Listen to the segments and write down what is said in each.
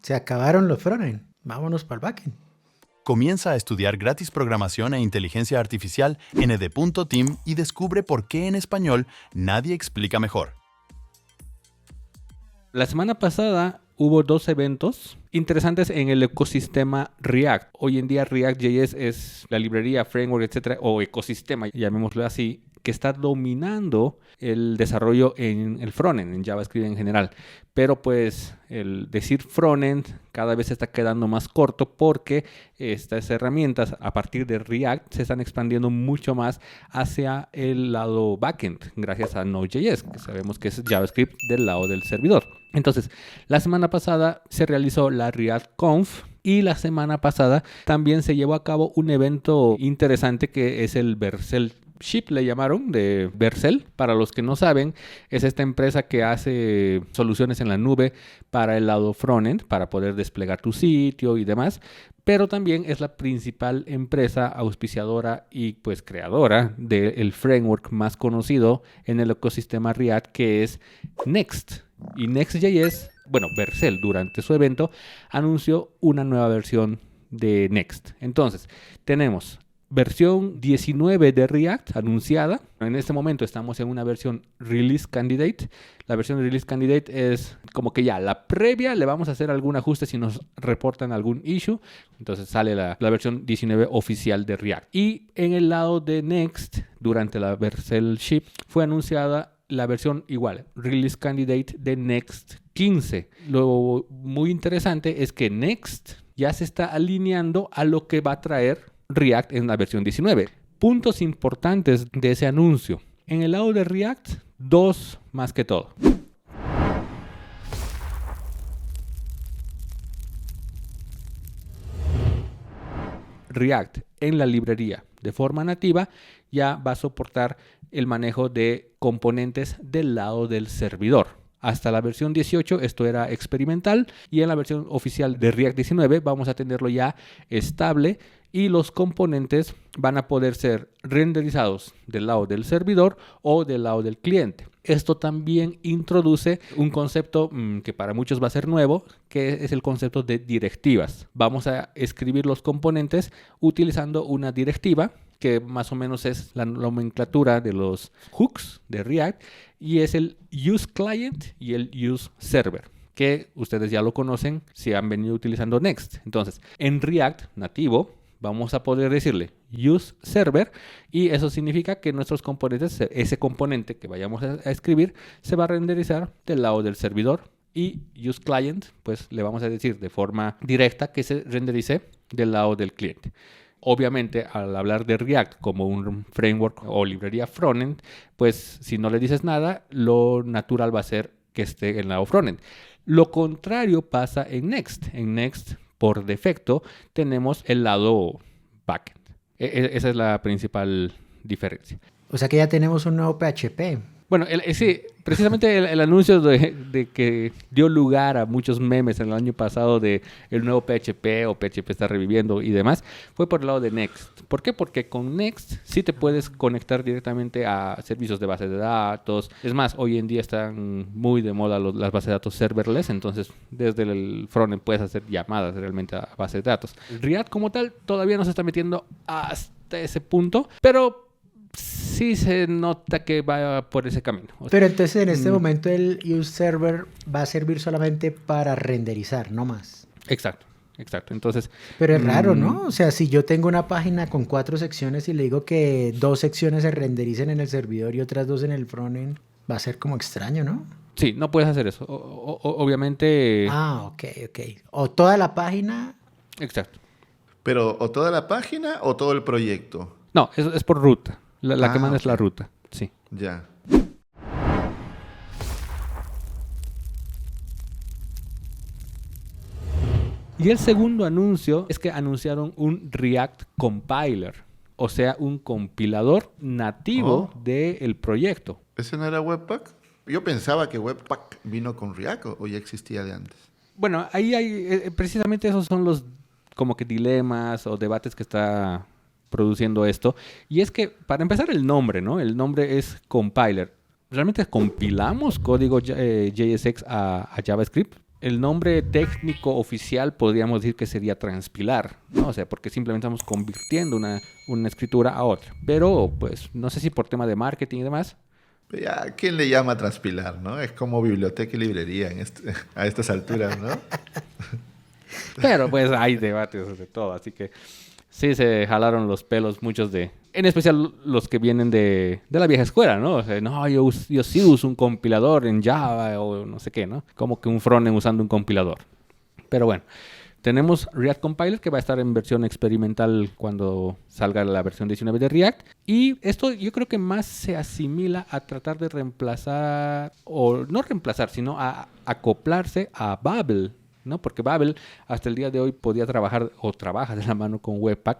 Se acabaron los frontend. Vámonos para el backend. Comienza a estudiar gratis programación e inteligencia artificial en ed.team y descubre por qué en español nadie explica mejor. La semana pasada hubo 2 eventos interesantes en el ecosistema React. Hoy en día React.js es la librería, framework, etcétera, o ecosistema, llamémoslo así, que está dominando el desarrollo en el frontend, en JavaScript en general. Pero pues el decir frontend cada vez se está quedando más corto porque estas herramientas a partir de React se están expandiendo mucho más hacia el lado backend gracias a Node.js, que sabemos que es JavaScript del lado del servidor. Entonces, la semana pasada se realizó la ReactConf y la semana pasada también se llevó a cabo un evento interesante que es el Vercel Ship, le llamaron, de Vercel. Para los que no saben, es esta empresa que hace soluciones en la nube para el lado frontend, para poder desplegar tu sitio y demás. Pero también es la principal empresa auspiciadora y pues creadora del framework más conocido en el ecosistema React, que es Next. Y Next.js, bueno, Vercel durante su evento anunció una nueva versión de Next. Entonces, tenemos versión 19 de React anunciada. En este momento estamos en una versión Release Candidate. La versión Release Candidate es como que ya la previa, le vamos a hacer algún ajuste si nos reportan algún issue. Entonces sale la versión 19 oficial de React. Y en el lado de Next, durante la Vercel Ship, fue anunciada la versión igual, Release Candidate de Next 15. Lo muy interesante es que Next ya se está alineando a lo que va a traer React en la versión 19. Puntos importantes de ese anuncio. En el lado de React, 2 más que todo. React en la librería de forma nativa ya va a soportar el manejo de componentes del lado del servidor. Hasta la versión 18 esto era experimental y en la versión oficial de React 19 vamos a tenerlo ya estable y los componentes van a poder ser renderizados del lado del servidor o del lado del cliente. Esto también introduce un concepto que para muchos va a ser nuevo, que es el concepto de directivas. Vamos a escribir los componentes utilizando una directiva, que más o menos es la nomenclatura de los hooks de React, y es el useClient y el useServer, que ustedes ya lo conocen si han venido utilizando Next. Entonces, en React nativo vamos a poder decirle useServer y eso significa que nuestros componentes, ese componente que vayamos a escribir, se va a renderizar del lado del servidor, y useClient, pues le vamos a decir de forma directa que se renderice del lado del cliente. Obviamente, al hablar de React como un framework o librería frontend, pues si no le dices nada, lo natural va a ser que esté en el lado frontend. Lo contrario pasa en Next. En Next, por defecto, tenemos el lado backend. Esa es la principal diferencia. O sea que ya tenemos un nuevo PHP. Bueno, sí, precisamente el anuncio de que dio lugar a muchos memes en el año pasado de el nuevo PHP o PHP está reviviendo y demás, fue por el lado de Next. ¿Por qué? Porque con Next sí te puedes conectar directamente a servicios de base de datos. Es más, hoy en día están muy de moda las bases de datos serverless, entonces desde el frontend puedes hacer llamadas realmente a base de datos. React como tal todavía no se está metiendo hasta ese punto, pero sí se nota que va por ese camino. Pero entonces en este momento el useServer va a servir solamente para renderizar, no más. Exacto. Entonces, pero es raro, ¿no? O sea, si yo tengo una página con 4 secciones y le digo que 2 secciones se rendericen en el servidor y otras 2 en el frontend, va a ser como extraño, ¿no? Sí, no puedes hacer eso. Obviamente... ok. O toda la página... Exacto. Pero, ¿o toda la página o todo el proyecto? No, es por ruta. La que manda es la ruta, sí. Ya. Y el segundo anuncio es que anunciaron un React Compiler, o sea, un compilador nativo del proyecto. ¿Ese no era Webpack? Yo pensaba que Webpack vino con React o ya existía de antes. Bueno, ahí hay, precisamente esos son los como que dilemas o debates que está produciendo esto. Y es que, para empezar, el nombre, ¿no? El nombre es compiler. ¿Realmente compilamos código JSX a JavaScript? El nombre técnico oficial podríamos decir que sería transpilar, ¿no? O sea, porque simplemente estamos convirtiendo una escritura a otra. Pero, pues, no sé si por tema de marketing y demás. Ya, ¿quién le llama transpilar, no? Es como biblioteca y librería a estas alturas, ¿no? Pero, pues, hay debates de todo. Así que sí se jalaron los pelos muchos en especial los que vienen de la vieja escuela, ¿no? O sea, no, yo sí uso un compilador en Java o no sé qué, ¿no? Como que un frontend usando un compilador. Pero bueno, tenemos React Compiler que va a estar en versión experimental cuando salga la versión 19 de React. Y esto yo creo que más se asimila a tratar de reemplazar, o no reemplazar, sino a acoplarse a Babel, ¿no? Porque Babel hasta el día de hoy podía trabajar o trabaja de la mano con Webpack.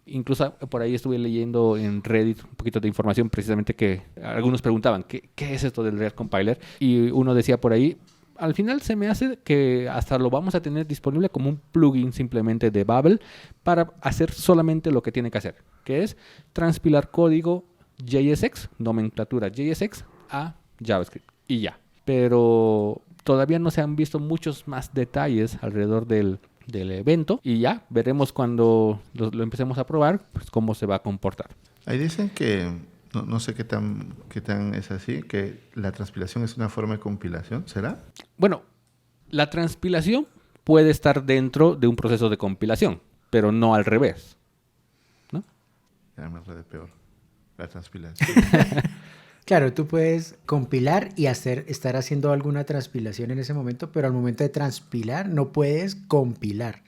Incluso por ahí estuve leyendo en Reddit un poquito de información precisamente que algunos preguntaban ¿qué es esto del React Compiler? Y uno decía por ahí, al final se me hace que hasta lo vamos a tener disponible como un plugin simplemente de Babel para hacer solamente lo que tiene que hacer, que es transpilar código JSX, nomenclatura JSX a JavaScript y ya. Pero todavía no se han visto muchos más detalles alrededor del evento y ya veremos cuando lo empecemos a probar, pues cómo se va a comportar. Ahí dicen que, no sé qué tan es así, que la transpilación es una forma de compilación, ¿será? Bueno, la transpilación puede estar dentro de un proceso de compilación, pero no al revés, ¿no? Ya me enredé peor. La transpilación. Claro, tú puedes compilar y estar haciendo alguna transpilación en ese momento, pero al momento de transpilar no puedes compilar.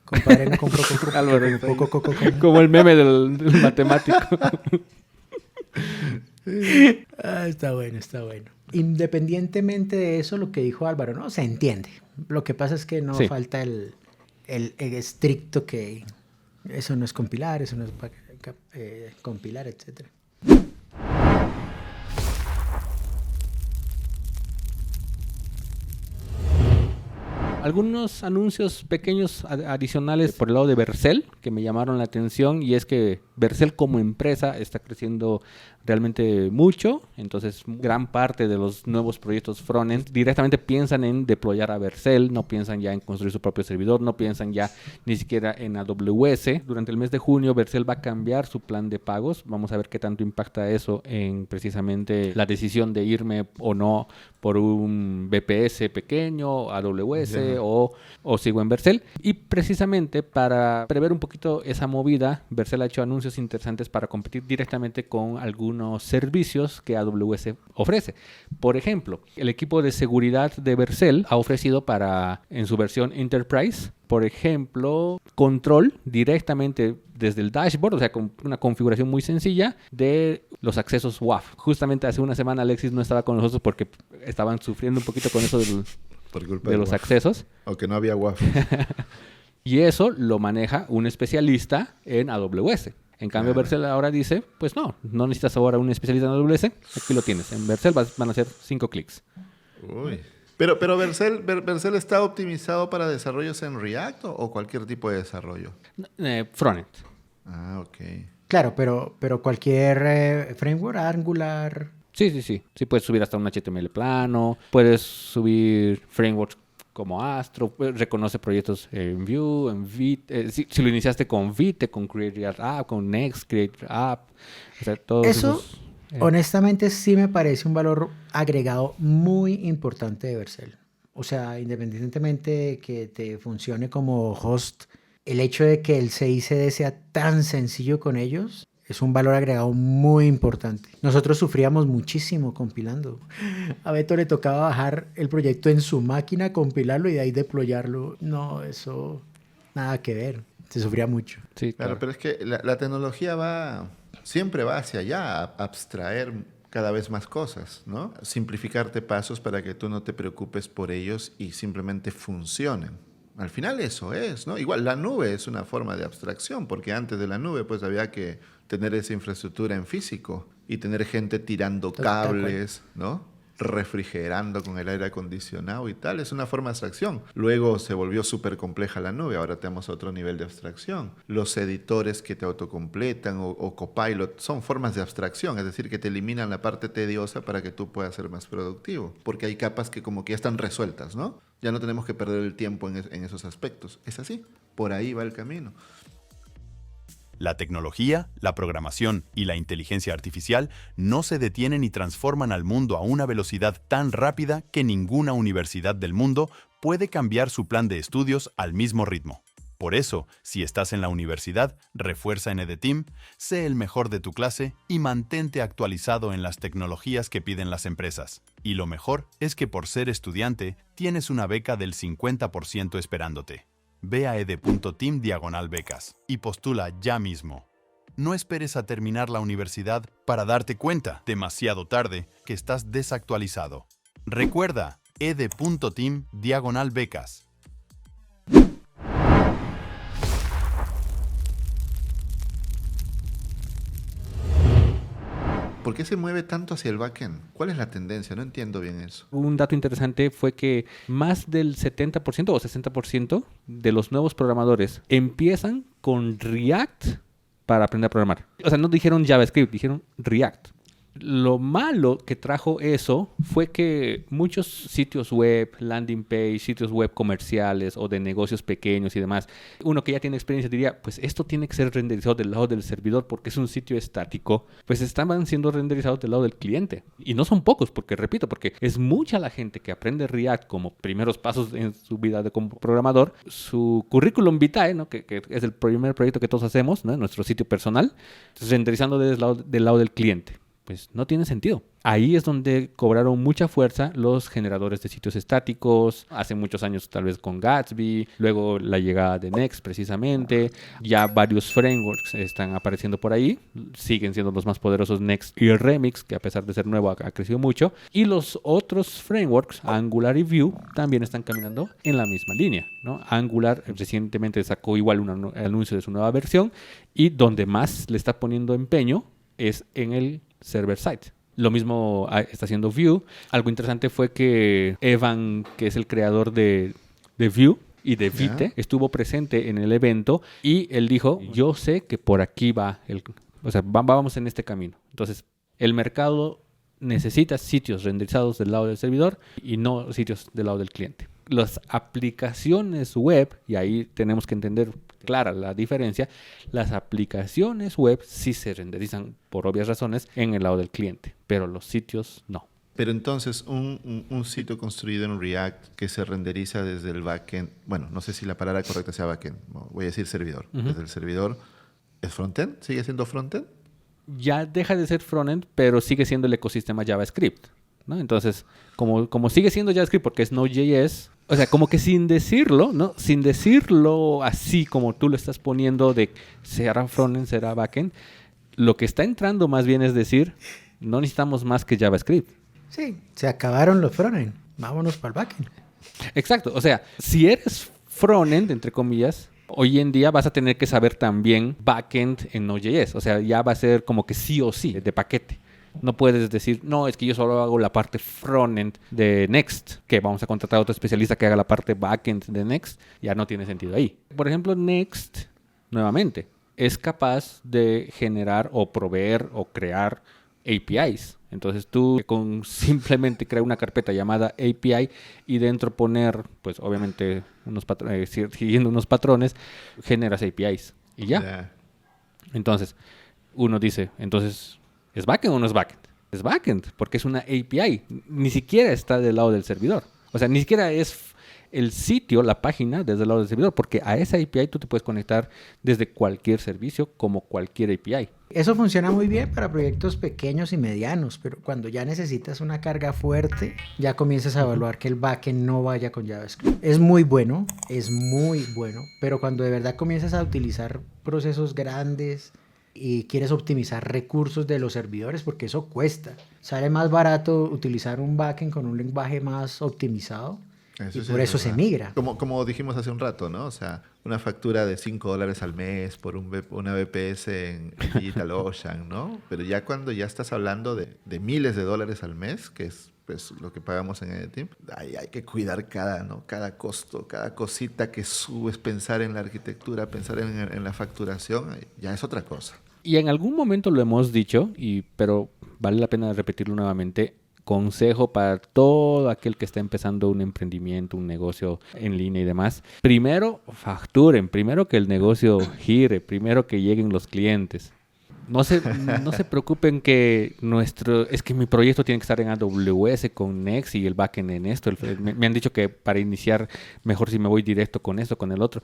Compadre, no compró Álvaro, como el meme del matemático. Está bueno, está bueno. Independientemente de eso, lo que dijo Álvaro, ¿no? Se entiende. Lo que pasa es que no Sí. falta el estricto que eso no es compilar, eso no es compilar, etcétera. Algunos anuncios pequeños adicionales por el lado de Vercel que me llamaron la atención, y es que Vercel como empresa está creciendo realmente mucho. Entonces gran parte de los nuevos proyectos frontend directamente piensan en deployar a Vercel, no piensan ya en construir su propio servidor, no piensan ya ni siquiera en AWS. Durante el mes de junio Vercel va a cambiar su plan de pagos. Vamos a ver qué tanto impacta eso en precisamente la decisión de irme o no por un VPS pequeño, AWS o sigo en Vercel. Y precisamente para prever un poquito esa movida, Vercel ha hecho anuncios interesantes para competir directamente con algunos servicios que AWS ofrece. Por ejemplo, el equipo de seguridad de Vercel ha ofrecido en su versión Enterprise, por ejemplo, control directamente desde el dashboard, o sea, con una configuración muy sencilla de los accesos WAF. Justamente hace una semana Alexis no estaba con nosotros porque estaban sufriendo un poquito con eso Por culpa de los WAF. accesos. O que no había WAF. Y eso lo maneja un especialista en AWS. En cambio, Claro. Vercel ahora dice, pues no necesitas ahora un especialista en AWS, aquí lo tienes. En Vercel van a ser 5 clics. Uy. Pero Vercel está optimizado para desarrollos en React o cualquier tipo de desarrollo. Frontend. Ah, ok. Claro, pero cualquier framework, Angular. Sí. Sí puedes subir hasta un HTML plano, puedes subir frameworks como Astro, reconoce proyectos en Vue, en Vite. Si lo iniciaste con Vite, con Create React App, con Next, Create App. O sea, todos Eso, esos, honestamente, sí me parece un valor agregado muy importante de Vercel. O sea, independientemente de que te funcione como host, el hecho de que el CI/CD sea tan sencillo con ellos es un valor agregado muy importante. Nosotros sufríamos muchísimo compilando. A Beto le tocaba bajar el proyecto en su máquina, compilarlo y de ahí deployarlo. No, eso nada que ver. Se sufría mucho. sí, Claro, claro. pero es que la tecnología siempre va hacia allá, a abstraer cada vez más cosas, ¿no? Simplificarte pasos para que tú no te preocupes por ellos y simplemente funcionen. Al final eso es, ¿no? Igual la nube es una forma de abstracción, porque antes de la nube pues había que tener esa infraestructura en físico y tener gente tirando Tal cual. cables, ¿no? refrigerando con el aire acondicionado y tal. Es una forma de abstracción. Luego se volvió súper compleja la nube. Ahora tenemos otro nivel de abstracción. Los editores que te autocompletan o Copilot son formas de abstracción, es decir, que te eliminan la parte tediosa para que tú puedas ser más productivo. Porque hay capas que como que ya están resueltas, ¿no? Ya no tenemos que perder el tiempo en esos aspectos. Es así. Por ahí va el camino. La tecnología, la programación y la inteligencia artificial no se detienen y transforman al mundo a una velocidad tan rápida que ninguna universidad del mundo puede cambiar su plan de estudios al mismo ritmo. Por eso, si estás en la universidad, refuerza en EDTeam, sé el mejor de tu clase y mantente actualizado en las tecnologías que piden las empresas. Y lo mejor es que por ser estudiante, tienes una beca del 50% esperándote. Ve a ed.team/becas y postula ya mismo. No esperes a terminar la universidad para darte cuenta, demasiado tarde, que estás desactualizado. Recuerda, ed.team/becas. ¿Por qué se mueve tanto hacia el backend? ¿Cuál es la tendencia? No entiendo bien eso. Un dato interesante fue que más del 70% o 60% de los nuevos programadores empiezan con React para aprender a programar. O sea, no dijeron JavaScript, dijeron React. Lo malo que trajo eso fue que muchos sitios web, landing page, sitios web comerciales o de negocios pequeños y demás, uno que ya tiene experiencia diría, pues esto tiene que ser renderizado del lado del servidor porque es un sitio estático, pues estaban siendo renderizados del lado del cliente. Y no son pocos, porque repito, porque es mucha la gente que aprende React como primeros pasos en su vida como programador, su currículum vitae, ¿no? que es el primer proyecto que todos hacemos, ¿no? En nuestro sitio personal, renderizando del lado del cliente. Pues no tiene sentido. Ahí es donde cobraron mucha fuerza los generadores de sitios estáticos, hace muchos años tal vez con Gatsby, luego la llegada de Next precisamente, ya varios frameworks están apareciendo por ahí, siguen siendo los más poderosos Next y Remix, que a pesar de ser nuevo ha crecido mucho, y los otros frameworks, Angular y Vue, también están caminando en la misma línea, ¿no? Angular recientemente sacó igual un anuncio de su nueva versión y donde más le está poniendo empeño es en el server side. Lo mismo está haciendo Vue. Algo interesante fue que Evan, que es el creador de Vue y de Vite, estuvo presente en el evento y él dijo, yo sé que por aquí va, vamos en este camino. Entonces, el mercado necesita sitios renderizados del lado del servidor y no sitios del lado del cliente. Las aplicaciones web, y ahí tenemos que entender clara la diferencia, las aplicaciones web sí se renderizan por obvias razones en el lado del cliente, pero los sitios no. Pero entonces un sitio construido en React que se renderiza desde el backend, bueno, no sé si la palabra correcta sea backend, voy a decir servidor. Desde el servidor, ¿es frontend? ¿Sigue siendo frontend? Ya deja de ser frontend, pero sigue siendo el ecosistema JavaScript, ¿no? Entonces, como sigue siendo JavaScript porque es Node.js, o sea, como que sin decirlo, ¿no? Sin decirlo así como tú lo estás poniendo de será frontend, será backend, lo que está entrando más bien es decir, no necesitamos más que JavaScript. Sí, se acabaron los frontend. Vámonos para el backend. Exacto. O sea, si eres frontend, entre comillas, hoy en día vas a tener que saber también backend en Node.js. O sea, ya va a ser como que sí o sí, de paquete. No puedes decir, no, es que yo solo hago la parte frontend de Next, que vamos a contratar a otro especialista que haga la parte backend de Next. Ya no tiene sentido ahí. Por ejemplo, Next, nuevamente, es capaz de generar o proveer o crear APIs. Entonces tú con simplemente crear una carpeta llamada API y dentro poner, pues obviamente, siguiendo unos patrones, generas APIs. Y ya. Yeah. Entonces, uno dice, entonces, ¿es backend o no es backend? Es backend, porque es una API. Ni siquiera está del lado del servidor. O sea, ni siquiera es el sitio, la página, desde el lado del servidor, porque a esa API tú te puedes conectar desde cualquier servicio, como cualquier API. Eso funciona muy bien para proyectos pequeños y medianos, pero cuando ya necesitas una carga fuerte, ya comienzas a evaluar que el backend no vaya con JavaScript. Es muy bueno, pero cuando de verdad comienzas a utilizar procesos grandes y quieres optimizar recursos de los servidores, porque eso cuesta. Sale más barato utilizar un backend con un lenguaje más optimizado Y sí por es eso se verdad. migra. Como dijimos hace un rato, ¿no? O sea, una factura de $5 al mes por una BPS en DigitalOcean, ¿no? Pero ya cuando ya estás hablando de miles de dólares al mes, que es pues, lo que pagamos en EDTeam, hay que cuidar cada costo, cada cosita que subes, pensar en la arquitectura, pensar en la facturación, ya es otra cosa. Y en algún momento lo hemos dicho, pero vale la pena repetirlo nuevamente. Consejo para todo aquel que está empezando un emprendimiento, un negocio en línea y demás. Primero facturen, primero que el negocio gire, primero que lleguen los clientes. No se preocupen que es que mi proyecto tiene que estar en AWS con Next y el backend en esto. Me han dicho que para iniciar mejor si me voy directo con esto, con el otro.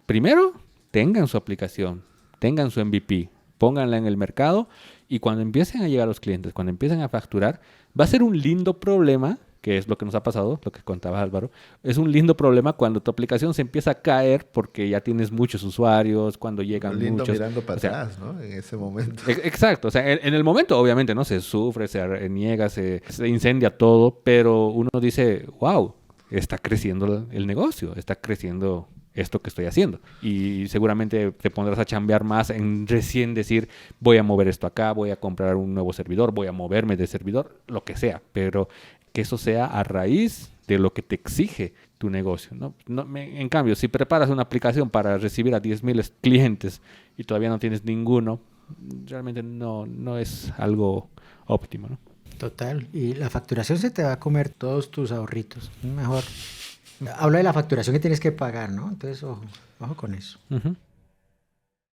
Primero, tengan su aplicación, tengan su MVP, pónganla en el mercado y cuando empiecen a llegar los clientes, cuando empiecen a facturar, va a ser un lindo problema, que es lo que nos ha pasado, lo que contaba Álvaro. Es un lindo problema cuando tu aplicación se empieza a caer porque ya tienes muchos usuarios, cuando llegan Lindo muchos. mirando para O sea, atrás, ¿no? En ese momento. Exacto, o sea, en el momento obviamente no se sufre, se reniega, se incendia todo, pero uno dice, wow, está creciendo el negocio, está creciendo esto que estoy haciendo. Y seguramente te pondrás a chambear más en recién decir, voy a mover esto acá, voy a comprar un nuevo servidor, voy a moverme de servidor, lo que sea, pero que eso sea a raíz de lo que te exige tu negocio, ¿no? En cambio, si preparas una aplicación para recibir a 10,000 clientes y todavía no tienes ninguno, realmente no es algo óptimo, ¿no? Total. Y la facturación se te va a comer todos tus ahorritos. Mejor. Habla de la facturación que tienes que pagar, ¿no? Entonces, ojo con eso. Uh-huh.